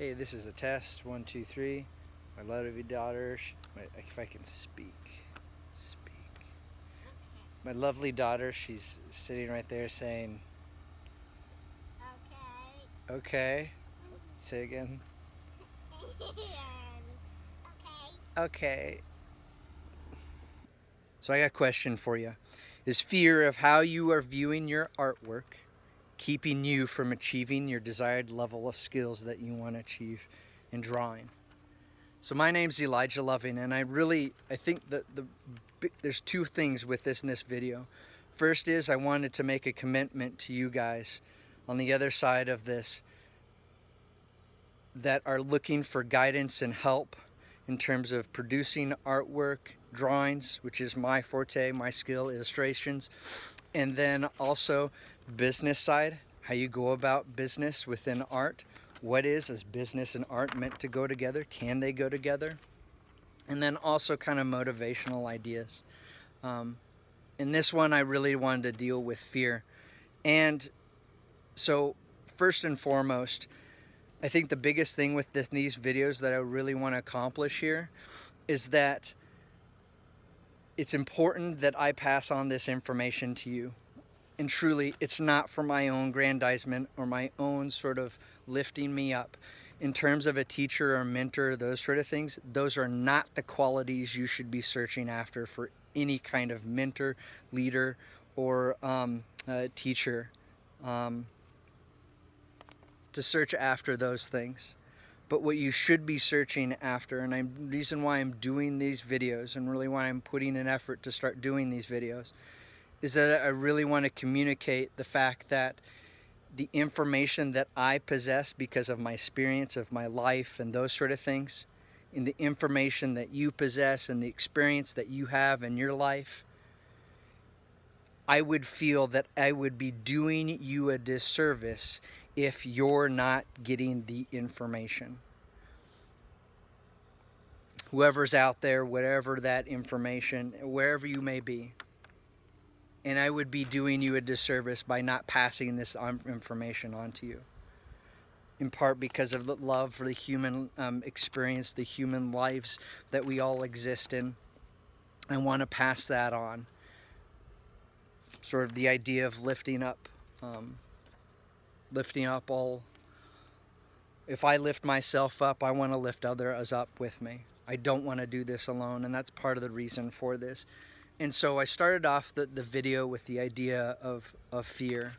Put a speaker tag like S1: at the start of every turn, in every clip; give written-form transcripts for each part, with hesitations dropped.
S1: Hey, this is a test. 1, 2, 3. My lovely daughter, if I can speak. My lovely daughter, she's sitting right there saying,
S2: Okay.
S1: okay. Say again.
S2: Okay.
S1: Okay. So I got a question for you. Is fear of how you are viewing your artwork keeping you from achieving your desired level of skills that you want to achieve in drawing? So my name's Elijah Loving, and I think that there's two things with this in this video. First is I wanted to make a commitment to you guys on the other side of this that are looking for guidance and help in terms of producing artwork, drawings, which is my forte, my skill, illustrations, and then also business side, how you go about business within art. What is business and art meant to go together? Can they go together? And then also kind of motivational ideas. In this one, I really wanted to deal with fear. And so, first and foremost, I think the biggest thing with these videos that I really want to accomplish here is that it's important that I pass on this information to you. And truly, it's not for my own grandizement or my own sort of lifting me up. In terms of a teacher or mentor, those sort of things, those are not the qualities you should be searching after for any kind of mentor, leader, or teacher. To search after those things. But what you should be searching after, and the reason why I'm doing these videos and really why I'm putting an effort to start doing these videos, is that I really want to communicate the fact that the information that I possess because of my experience of my life and those sort of things, and the information that you possess and the experience that you have in your life, I would feel that I would be doing you a disservice if you're not getting the information. Whoever's out there, whatever that information, wherever you may be, and I would be doing you a disservice by not passing this information on to you. In part because of the love for the human experience, the human lives that we all exist in. I want to pass that on. Sort of the idea of lifting up all. If I lift myself up, I want to lift others up with me. I don't want to do this alone, and that's part of the reason for this. And so I started off the video with the idea of fear.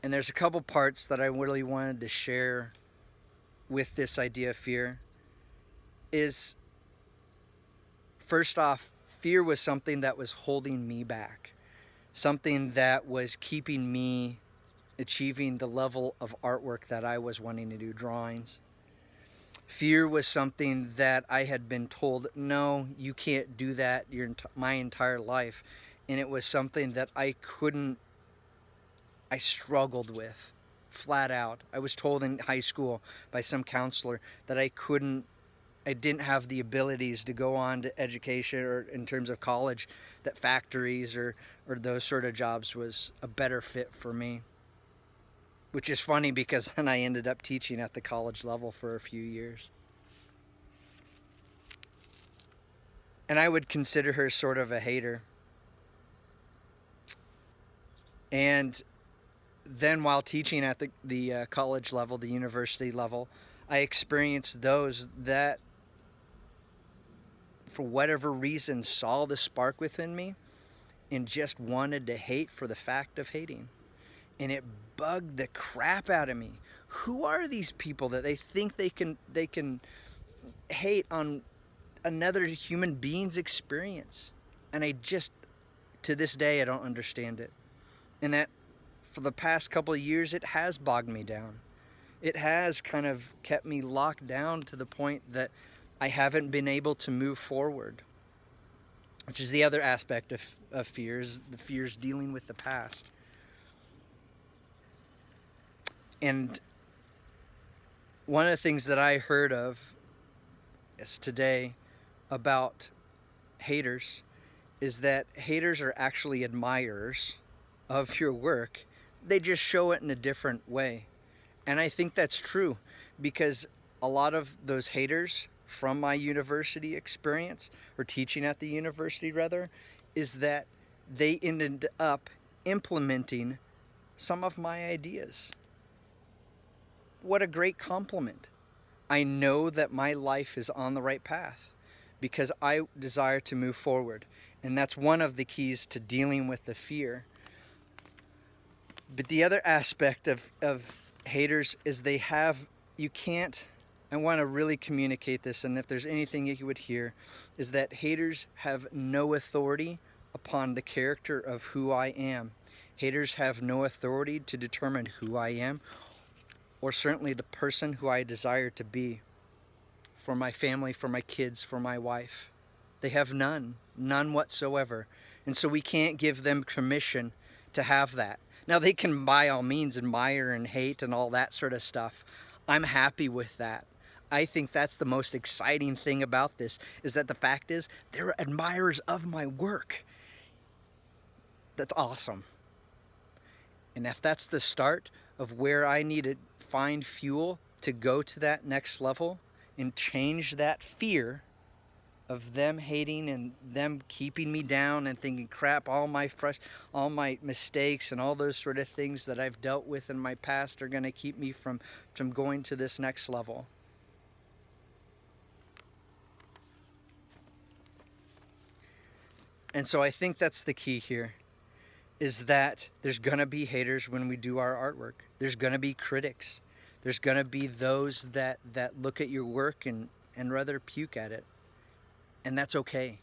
S1: And there's a couple parts that I really wanted to share with this idea of fear. Is first off, fear was something that was holding me back. Something that was keeping me achieving the level of artwork that I was wanting to do, drawings. Fear was something that I had been told, no, you can't do that my entire life. And it was something that I struggled with, flat out. I was told in high school by some counselor that I didn't have the abilities to go on to education or in terms of college, that factories or those sort of jobs was a better fit for me. Which is funny because then I ended up teaching at the college level for a few years. And I would consider her sort of a hater. And then while teaching at the college level, the university level, I experienced those that, for whatever reason, saw the spark within me and just wanted to hate for the fact of hating. And it bugged the crap out of me. Who are these people that they think they can hate on another human being's experience? And I just, to this day, I don't understand it. And that for the past couple of years, it has bogged me down. It has kind of kept me locked down to the point that I haven't been able to move forward. Which is the other aspect of fears, the fears dealing with the past. And one of the things that I heard of today about haters is that haters are actually admirers of your work. They just show it in a different way. And I think that's true because a lot of those haters from my university experience, or teaching at the university rather, is that they ended up implementing some of my ideas. What a great compliment. I know that my life is on the right path because I desire to move forward. And that's one of the keys to dealing with the fear. But the other aspect of haters is I want to really communicate this, and if there's anything you would hear, is that haters have no authority upon the character of who I am. Haters have no authority to determine who I am, or certainly the person who I desire to be for my family, for my kids, for my wife. They have none whatsoever. And so we can't give them permission to have that. Now they can by all means admire and hate and all that sort of stuff. I'm happy with that. I think that's the most exciting thing about this, is that the fact is they're admirers of my work. That's awesome. And if that's the start of where I need to find fuel to go to that next level and change that fear of them hating and them keeping me down and thinking, crap, all my mistakes and all those sort of things that I've dealt with in my past are going to keep me from going to this next level. And so I think that's the key here, is that there's going to be haters when we do our artwork. There's going to be critics. There's going to be those that look at your work and rather puke at it. And that's okay.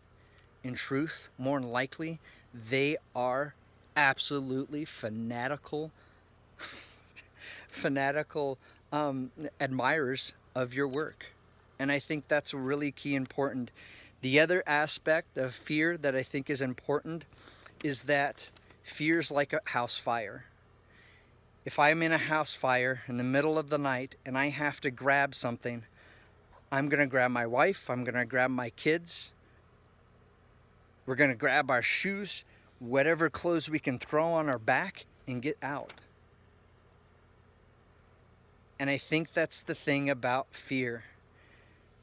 S1: In truth, more than likely, they are absolutely fanatical admirers of your work. And I think that's really key important. The other aspect of fear that I think is important is that fear is like a house fire. If I'm in a house fire in the middle of the night and I have to grab something, I'm going to grab my wife, I'm going to grab my kids, we're going to grab our shoes, whatever clothes we can throw on our back, and get out. And I think that's the thing about fear,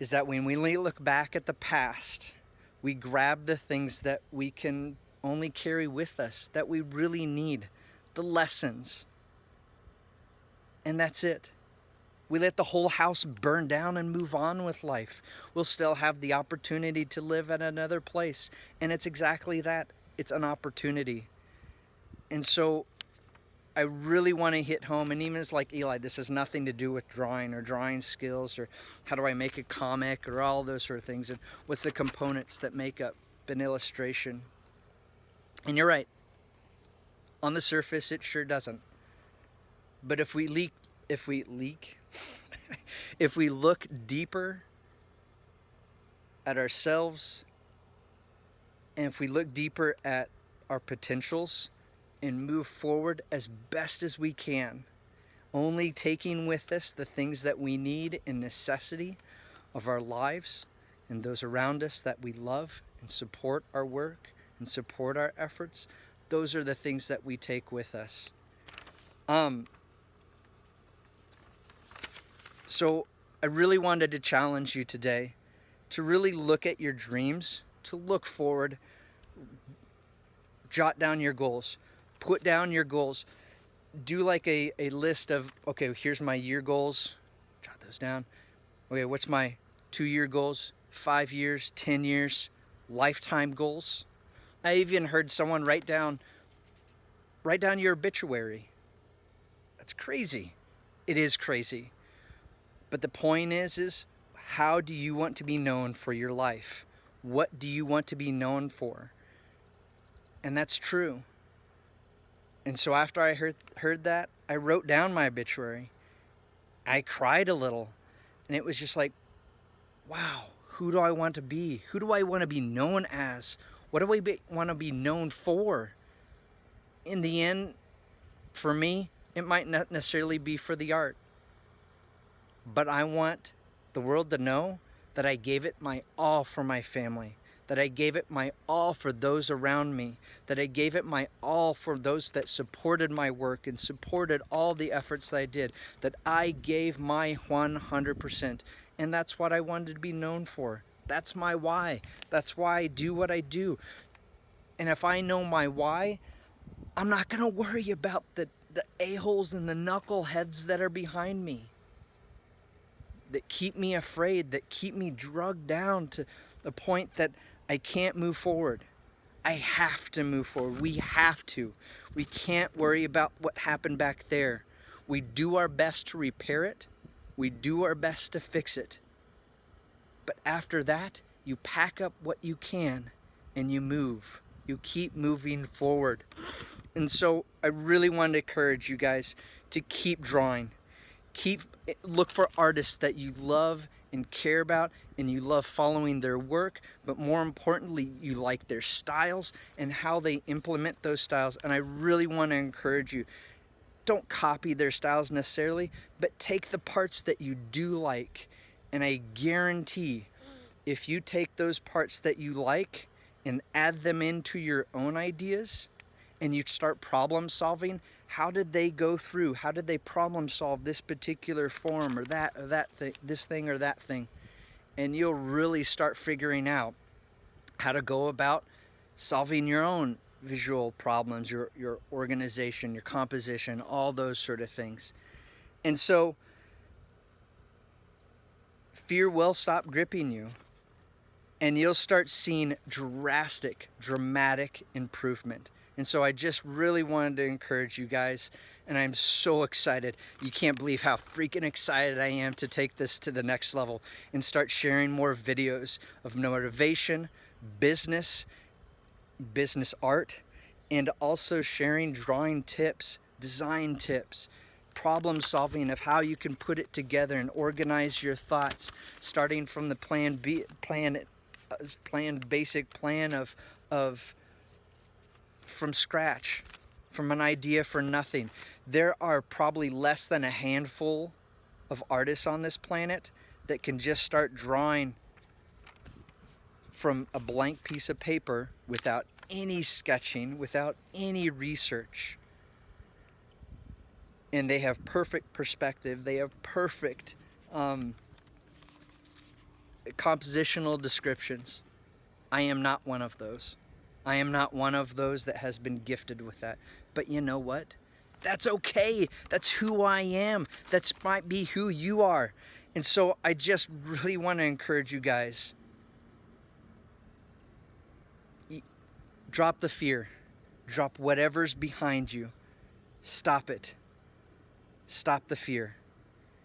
S1: is that when we look back at the past, we grab the things that we can only carry with us, that we really need, the lessons. And that's it. We let the whole house burn down and move on with life. We'll still have the opportunity to live at another place. And it's exactly that. It's an opportunity. And so I really want to hit home, and even it's like, Eli, this has nothing to do with drawing or drawing skills or how do I make a comic or all those sort of things, and what's the components that make up an illustration. And you're right. On the surface, it sure doesn't. But if we look deeper at ourselves, and if we look deeper at our potentials and move forward as best as we can, only taking with us the things that we need in necessity of our lives and those around us that we love and support our work and support our efforts, those are the things that we take with us. So I really wanted to challenge you today to really look at your dreams, to look forward, jot down your goals, put down your goals, do like a list of, okay, here's my year goals, jot those down. Okay, what's my 2-year goals, 5 years, 10 years, lifetime goals? I even heard someone write down your obituary. That's crazy. It is crazy. But the point is how do you want to be known for your life? What do you want to be known for? And that's true. And so after I heard that, I wrote down my obituary. I cried a little. And it was just like, wow, who do I want to be? Who do I want to be known as? What do I want to be known for? In the end, for me, it might not necessarily be for the art. But I want the world to know that I gave it my all for my family, that I gave it my all for those around me, that I gave it my all for those that supported my work and supported all the efforts that I did, that I gave my 100%. And that's what I wanted to be known for. That's my why. That's why I do what I do. And if I know my why, I'm not gonna worry about the a-holes and the knuckleheads that are behind me, that keep me afraid, that keep me drugged down to the point that I can't move forward. I have to move forward. We have to. We can't worry about what happened back there. We do our best to repair it. We do our best to fix it. But after that, you pack up what you can and you move. You keep moving forward. And so I really want to encourage you guys to keep drawing. Look for artists that you love and care about, and you love following their work, but more importantly, you like their styles and how they implement those styles. And I really want to encourage you, don't copy their styles necessarily, but take the parts that you do like. And I guarantee if you take those parts that you like and add them into your own ideas and you start problem solving, how did they go through? How did they problem solve this particular form or that thing, this thing or that thing? And you'll really start figuring out how to go about solving your own visual problems, your organization, your composition, all those sort of things. And so fear will stop gripping you, and you'll start seeing dramatic improvement. And so I just really wanted to encourage you guys, and I'm so excited. You can't believe how freaking excited I am to take this to the next level and start sharing more videos of motivation, business art, and also sharing drawing tips, design tips, problem solving of how you can put it together and organize your thoughts, starting from the basic plan of from scratch, from an idea for nothing. There are probably less than a handful of artists on this planet that can just start drawing from a blank piece of paper without any sketching, without any research. And they have perfect perspective, they have perfect compositional descriptions. I am not one of those. I am not one of those that has been gifted with that. But you know what? That's okay. That's who I am. That might be who you are. And so I just really want to encourage you guys. Drop the fear. Drop whatever's behind you. Stop it. Stop the fear.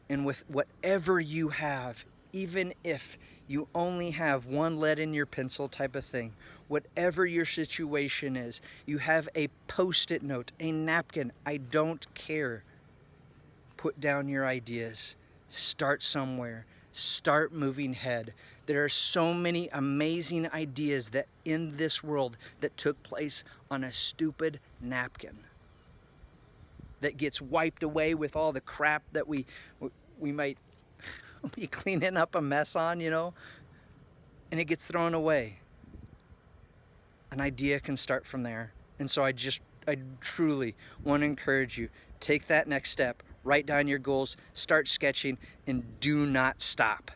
S1: And with whatever you have, even if you only have one lead in your pencil type of thing, whatever your situation is, you have a post-it note, a napkin, I don't care. Put down your ideas. Start somewhere. Start moving ahead. There are so many amazing ideas that in this world that took place on a stupid napkin that gets wiped away with all the crap that we might be cleaning up a mess on, you know, and it gets thrown away. An idea can start from there. And so I truly want to encourage you, take that next step, write down your goals, start sketching, and do not stop.